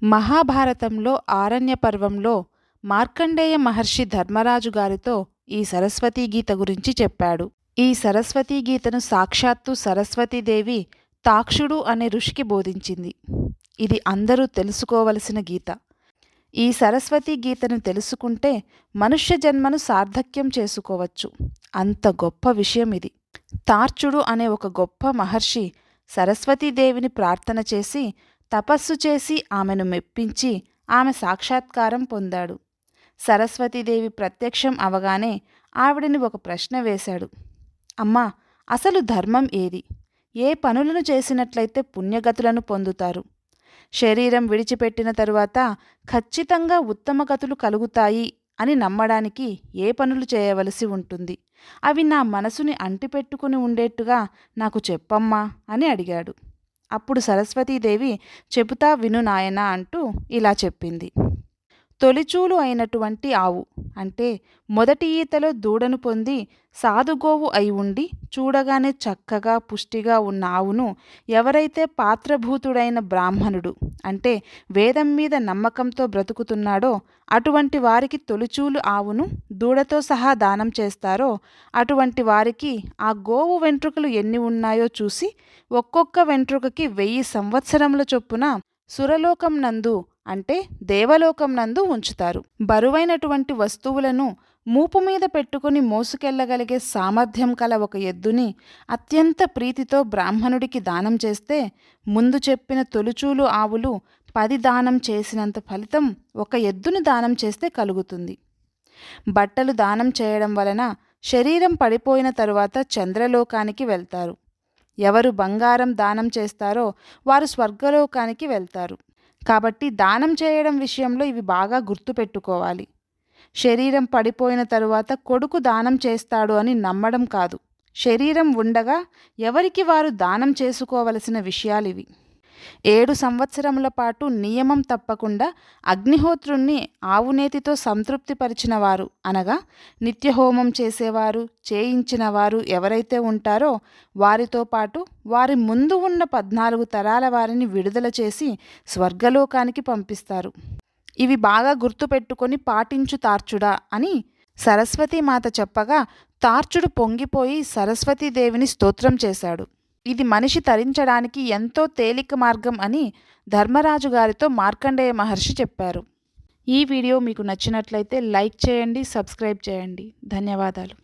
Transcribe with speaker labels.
Speaker 1: మహాభారతంలో ఆరణ్య పర్వంలో మార్కండేయ మహర్షి ధర్మరాజు గారితో ఈ సరస్వతీ గీత గురించి చెప్పాడు. ఈ సరస్వతీ గీతను సాక్షాత్తు సరస్వతీదేవి తాక్షుడు అనే ఋషికి బోధించింది. ఇది అందరూ తెలుసుకోవలసిన గీత. ఈ సరస్వతీ గీతను తెలుసుకుంటే మనుష్య జన్మను సార్థక్యం చేసుకోవచ్చు. అంత గొప్ప విషయం ఇది. తార్చుడు అనే ఒక గొప్ప మహర్షి సరస్వతీదేవిని ప్రార్థన చేసి తపస్సు చేసి ఆమెను మెప్పించి ఆమె సాక్షాత్కారం పొందాడు. సరస్వతీదేవి ప్రత్యక్షం అవగానే ఆవిడని ఒక ప్రశ్న వేశాడు. అమ్మా, అసలు ధర్మం ఏది? ఏ పనులను చేసినట్లయితే పుణ్యగతులను పొందుతారు? శరీరం విడిచిపెట్టిన తరువాత ఖచ్చితంగా ఉత్తమ గతులు కలుగుతాయి అని నమ్మడానికి ఏ పనులు చేయవలసి ఉంటుంది? అవి నా మనసుని అంటిపెట్టుకుని ఉండేట్టుగా నాకు చెప్పమ్మా అని అడిగాడు. అప్పుడు సరస్వతీదేవి చెబుతా విను నాయనా అంటూ ఇలా చెప్పింది. తొలిచూలు అయినటువంటి ఆవు అంటే మొదటి ఈతలో దూడను పొంది సాధుగోవు అయి ఉండి చూడగానే చక్కగా పుష్టిగా ఉన్న ఆవును ఎవరైతే పాత్రభూతుడైన బ్రాహ్మణుడు అంటే వేదం మీద నమ్మకంతో బ్రతుకుతున్నాడో అటువంటి వారికి తొలిచూలు ఆవును దూడతో సహా దానం చేస్తారో అటువంటి వారికి ఆ గోవు వెంట్రుకలు ఎన్ని ఉన్నాయో చూసి ఒక్కొక్క వెంట్రుకకి 1000 సంవత్సరముల చొప్పున సురలోకం నందు అంటే దేవలోకం నందు ఉంచుతారు. బరువైనటువంటి వస్తువులను మూపు మీద పెట్టుకుని మోసుకెళ్లగలిగే సామర్థ్యం కల ఒక ఎద్దుని అత్యంత ప్రీతితో బ్రాహ్మణుడికి దానం చేస్తే ముందు చెప్పిన తొలిచూలు ఆవులు 10 దానం చేసినంత ఫలితం ఒక ఎద్దును దానం చేస్తే కలుగుతుంది. బట్టలు దానం చేయడం వలన శరీరం పడిపోయిన తరువాత చంద్రలోకానికి వెళ్తారు. ఎవరు బంగారం దానం చేస్తారో వారు స్వర్గలోకానికి వెళ్తారు. కాబట్టి దానం చేయడం విషయంలో ఇవి బాగా గుర్తుపెట్టుకోవాలి. శరీరం పడిపోయిన తరువాత కొడుకు దానం చేస్తాడు అని నమ్మడం కాదు. శరీరం ఉండగా ఎవరికి వారు దానం చేసుకోవలసిన విషయాలివి. 7 సంవత్సరముల పాటు నియమం తప్పకుండా అగ్నిహోత్రుణ్ణి ఆవునేతితో సంతృప్తిపరిచిన వారు అనగా నిత్యహోమం చేసేవారు చేయించిన వారు ఎవరైతే ఉంటారో వారితో పాటు వారి ముందు ఉన్న 14 తరాల వారిని విడుదల చేసి స్వర్గలోకానికి పంపిస్తారు. ఇవి బాగా గుర్తుపెట్టుకొని పాటించు తార్చుడా అని సరస్వతీమాత చెప్పగా తార్చుడు పొంగిపోయి సరస్వతీదేవిని స్తోత్రం చేశాడు. ఇది మనిషి తరించడానికి ఎంతో తేలిక మార్గం అని ధర్మరాజు గారితో మార్కండేయ మహర్షి చెప్పారు. ఈ వీడియో మీకు నచ్చినట్లయితే లైక్ చేయండి, సబ్స్క్రైబ్ చేయండి. ధన్యవాదాలు.